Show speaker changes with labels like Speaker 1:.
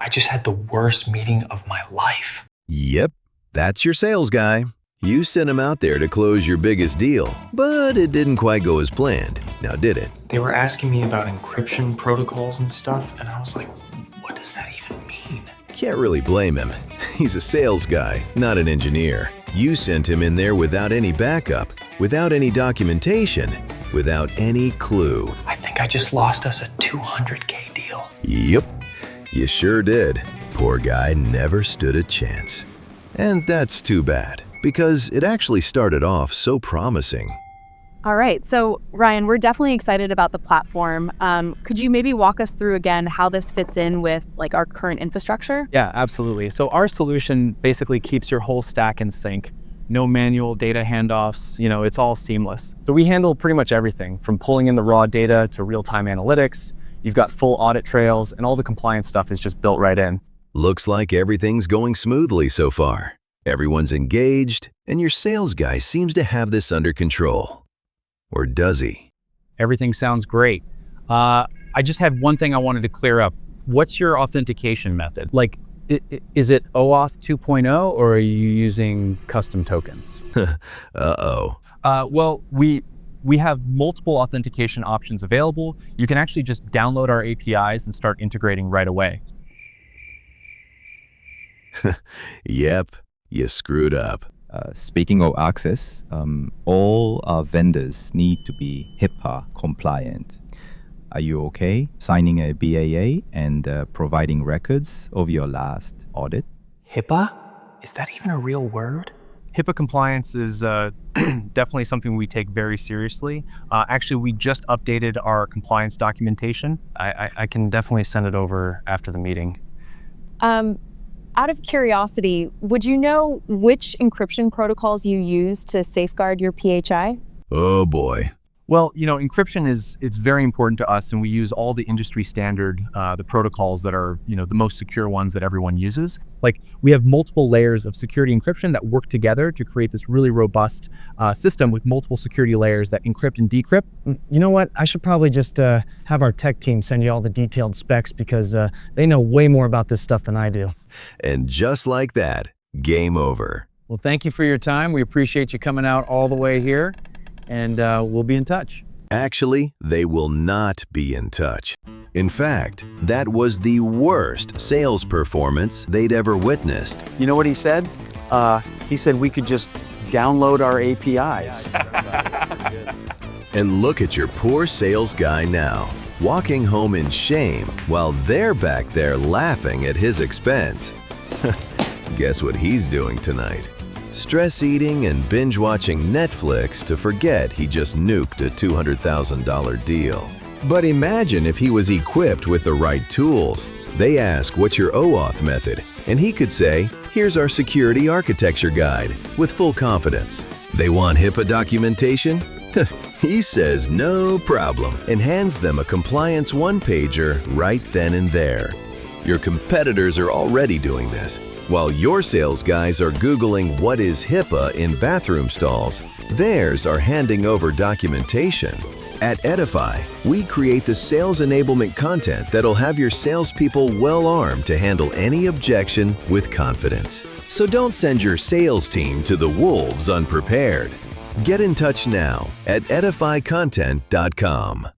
Speaker 1: I just had the worst meeting of my life.
Speaker 2: Yep, that's your sales guy. You sent him out there to close your biggest deal, but it didn't quite go as planned. Now, did it?
Speaker 1: They were asking me about encryption protocols and stuff, and I was like, what does that even mean?
Speaker 2: Can't really blame him. He's a sales guy, not an engineer. You sent him in there without any backup, without any documentation, without any clue.
Speaker 1: I think I just lost us a $200K deal.
Speaker 2: Yep, you sure did. Poor guy never stood a chance. And that's too bad, because it actually started off so promising.
Speaker 3: All right, so Ryan, we're definitely excited about the platform. Could you maybe walk us through again how this fits in with like our current infrastructure?
Speaker 4: Yeah, absolutely. So our solution basically keeps your whole stack in sync. No manual data handoffs, it's all seamless. So we handle pretty much everything from pulling in the raw data to real-time analytics. You've got full audit trails, and all the compliance stuff is just built right in.
Speaker 2: Looks like everything's going smoothly so far. Everyone's engaged, and your sales guy seems to have this under control. Or does he?
Speaker 4: Everything sounds great. I just had one thing I wanted to clear up. What's your authentication method? Like, is it OAuth 2.0 or are you using custom tokens?
Speaker 2: Uh-oh.
Speaker 4: Well, we have multiple authentication options available. You can actually just download our APIs and start integrating right away.
Speaker 2: Yep, you screwed up.
Speaker 5: Speaking of access, all our vendors need to be HIPAA compliant. Are you okay signing a BAA and providing records of your last audit?
Speaker 1: HIPAA? Is that even a real word?
Speaker 4: HIPAA compliance is definitely something we take very seriously. Actually, we just updated our compliance documentation. I can definitely send it over after the meeting.
Speaker 3: Out of curiosity, would you know which encryption protocols you use to safeguard your PHI?
Speaker 2: Oh boy.
Speaker 4: Well, encryption it's very important to us, and we use all the industry standard, the protocols that are, the most secure ones that everyone uses. Like, we have multiple layers of security encryption that work together to create this really robust system with multiple security layers that encrypt and decrypt.
Speaker 6: You know what? I should probably just have our tech team send you all the detailed specs because they know way more about this stuff than I do.
Speaker 2: And just like that, game over.
Speaker 4: Well, thank you for your time. We appreciate you coming out all the way here. And we'll be in touch.
Speaker 2: Actually, they will not be in touch. In fact, that was the worst sales performance they'd ever witnessed.
Speaker 7: You know what he said? He said we could just download our APIs.
Speaker 2: And look at your poor sales guy now, walking home in shame while they're back there laughing at his expense. Guess what he's doing tonight? Stress eating and binge watching Netflix to forget he just nuked a $200,000 deal. But imagine if he was equipped with the right tools. They ask, what's your OAuth method? And he could say, here's our security architecture guide, with full confidence. They want HIPAA documentation? He says no problem and hands them a compliance one-pager right then and there. Your competitors are already doing this. While your sales guys are Googling what is HIPAA in bathroom stalls, theirs are handing over documentation. At Edify, we create the sales enablement content that'll have your salespeople well armed to handle any objection with confidence. So don't send your sales team to the wolves unprepared. Get in touch now at edifycontent.com.